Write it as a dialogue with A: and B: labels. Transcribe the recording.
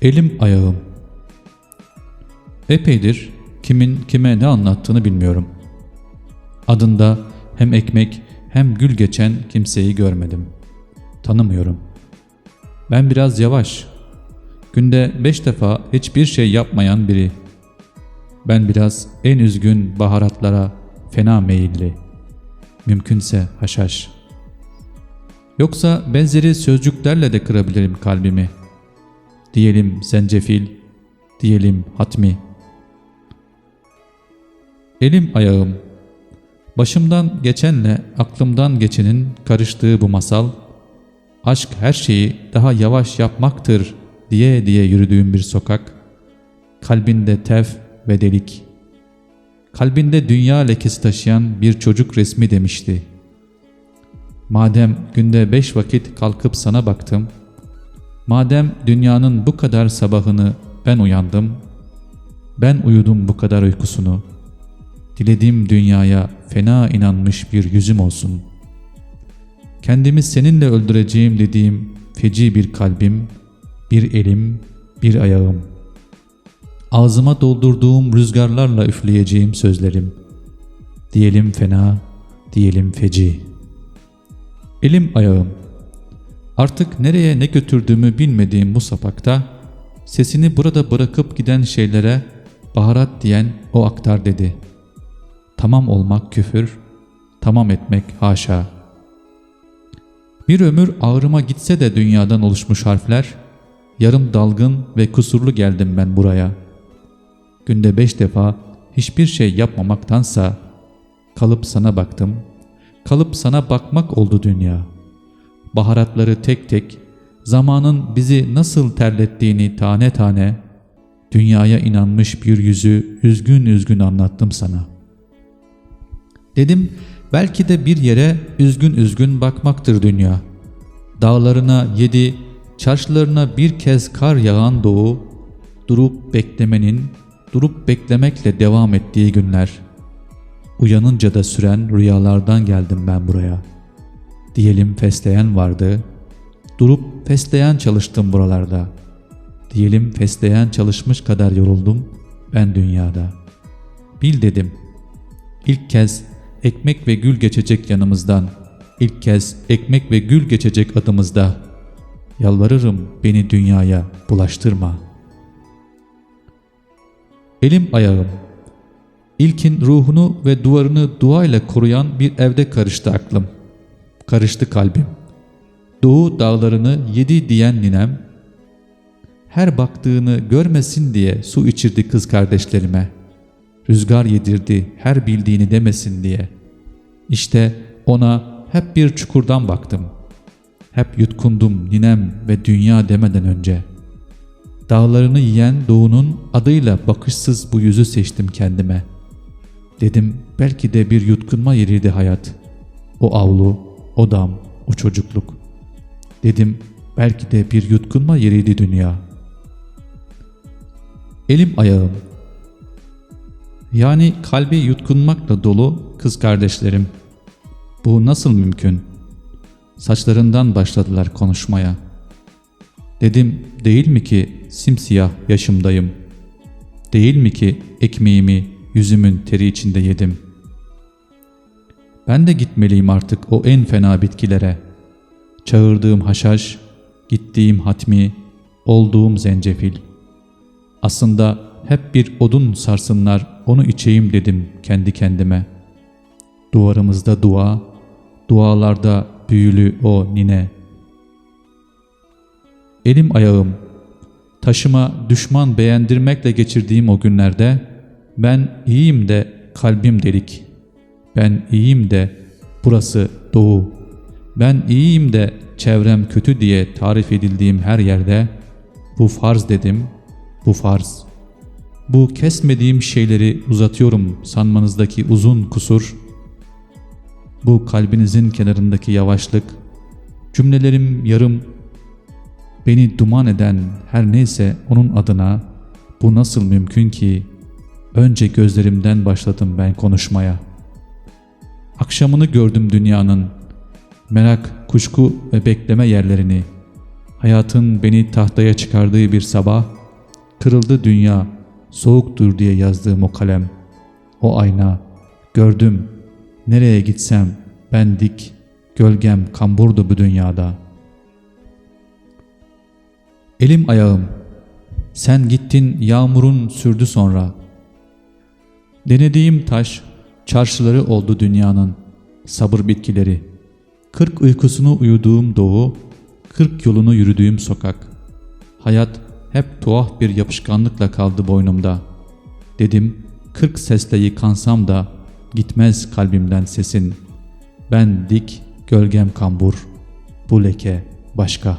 A: Elim ayağım. Epeydir kimin kime ne anlattığını bilmiyorum. Adında hem ekmek hem gül geçen kimseyi görmedim. Tanımıyorum. Ben biraz yavaş, günde 5 defa hiçbir şey yapmayan biri. Ben biraz en üzgün baharatlara fena meyilli. Mümkünse haşhaş. Yoksa benzeri sözcüklerle de kırabilirim kalbimi. Diyelim zencefil, diyelim hatmi. Elim ayağım. Başımdan geçenle aklımdan geçenin karıştığı bu masal, aşk her şeyi daha yavaş yapmaktır diye diye yürüdüğüm bir sokak, kalbinde tef ve delik, kalbinde dünya lekesi taşıyan bir çocuk resmi demişti. Madem günde 5 vakit kalkıp sana baktım, madem dünyanın bu kadar sabahını ben uyandım, ben uyudum bu kadar uykusunu, dilediğim dünyaya fena inanmış bir yüzüm olsun. Kendimi seninle öldüreceğim dediğim feci bir kalbim, bir elim, bir ayağım. Ağzıma doldurduğum rüzgarlarla üfleyeceğim sözlerim. Diyelim fena, diyelim feci. Elim ayağım. Artık nereye ne götürdüğümü bilmediğim bu sapakta, sesini burada bırakıp giden şeylere baharat diyen o aktar dedi. Tamam olmak küfür, tamam etmek haşa. Bir ömür ağrıma gitse de dünyadan oluşmuş harfler, yarım dalgın ve kusurlu geldim ben buraya. Günde 5 defa hiçbir şey yapmamaktansa kalıp sana baktım, kalıp sana bakmak oldu dünya. Baharatları tek tek, zamanın bizi nasıl terlettiğini tane tane, dünyaya inanmış bir yüzü üzgün üzgün anlattım sana. Dedim belki de bir yere üzgün üzgün bakmaktır dünya. Dağlarına 7, çarşılarına bir kez kar yağan doğu, durup beklemenin, durup beklemekle devam ettiği günler. Uyanınca da süren rüyalardan geldim ben buraya. Diyelim fesleğen vardı, durup fesleğen çalıştım buralarda. Diyelim fesleğen çalışmış kadar yoruldum ben dünyada. Bil dedim, ilk kez ekmek ve gül geçecek yanımızdan, ilk kez ekmek ve gül geçecek adımızda. Yalvarırım beni dünyaya bulaştırma. Elim ayağım. İlkin ruhunu ve duvarını duayla koruyan bir evde karıştı aklım. Karıştı kalbim. Doğu dağlarını 7 diyen ninem, her baktığını görmesin diye su içirdi kız kardeşlerime. Rüzgar yedirdi her bildiğini demesin diye. İşte ona hep bir çukurdan baktım. Hep yutkundum ninem ve dünya demeden önce. Dağlarını yiyen doğunun adıyla bakışsız bu yüzü seçtim kendime. Dedim belki de bir yutkunma yeriydi hayat. O avlu, o dam, o çocukluk. Dedim belki de bir yutkunma yeriydi dünya. Elim ayağım. Yani kalbi yutkunmakla dolu kız kardeşlerim. Bu nasıl mümkün? Saçlarından başladılar konuşmaya. Dedim değil mi ki simsiyah yaşımdayım? Değil mi ki ekmeğimi yüzümün teri içinde yedim? Ben de gitmeliyim artık o en fena bitkilere. Çağırdığım haşhaş, gittiğim hatmi, olduğum zencefil. Aslında hep bir odun sarsınlar, onu içeyim dedim kendi kendime. Duvarımızda dua, dualarda büyülü o nine. Elim ayağım, taşıma düşman beğendirmekle geçirdiğim o günlerde, ben iyiyim de kalbim delik. Ben iyiyim de burası doğu. Ben iyiyim de çevrem kötü diye tarif edildiğim her yerde, bu farz dedim, bu farz. Bu kesmediğim şeyleri uzatıyorum sanmanızdaki uzun kusur, bu kalbinizin kenarındaki yavaşlık, cümlelerim yarım, beni duman eden her neyse onun adına, bu nasıl mümkün ki? Önce gözlerimden başladım ben konuşmaya. Akşamını gördüm dünyanın, merak, kuşku ve bekleme yerlerini. Hayatın beni tahtaya çıkardığı bir sabah, kırıldı dünya, soğuktur diye yazdığım o kalem. O ayna, gördüm, nereye gitsem ben dik, gölgem kamburdu bu dünyada. Elim ayağım, sen gittin yağmurun sürdü sonra. Denediğim taş, çarşıları oldu dünyanın, sabır bitkileri. 40 uykusunu uyuduğum doğu, 40 yolunu yürüdüğüm sokak. Hayat hep tuhaf bir yapışkanlıkla kaldı boynumda. Dedim, 40 sesle yıkansam da gitmez kalbimden sesin. Ben dik, gölgem kambur, bu leke başka.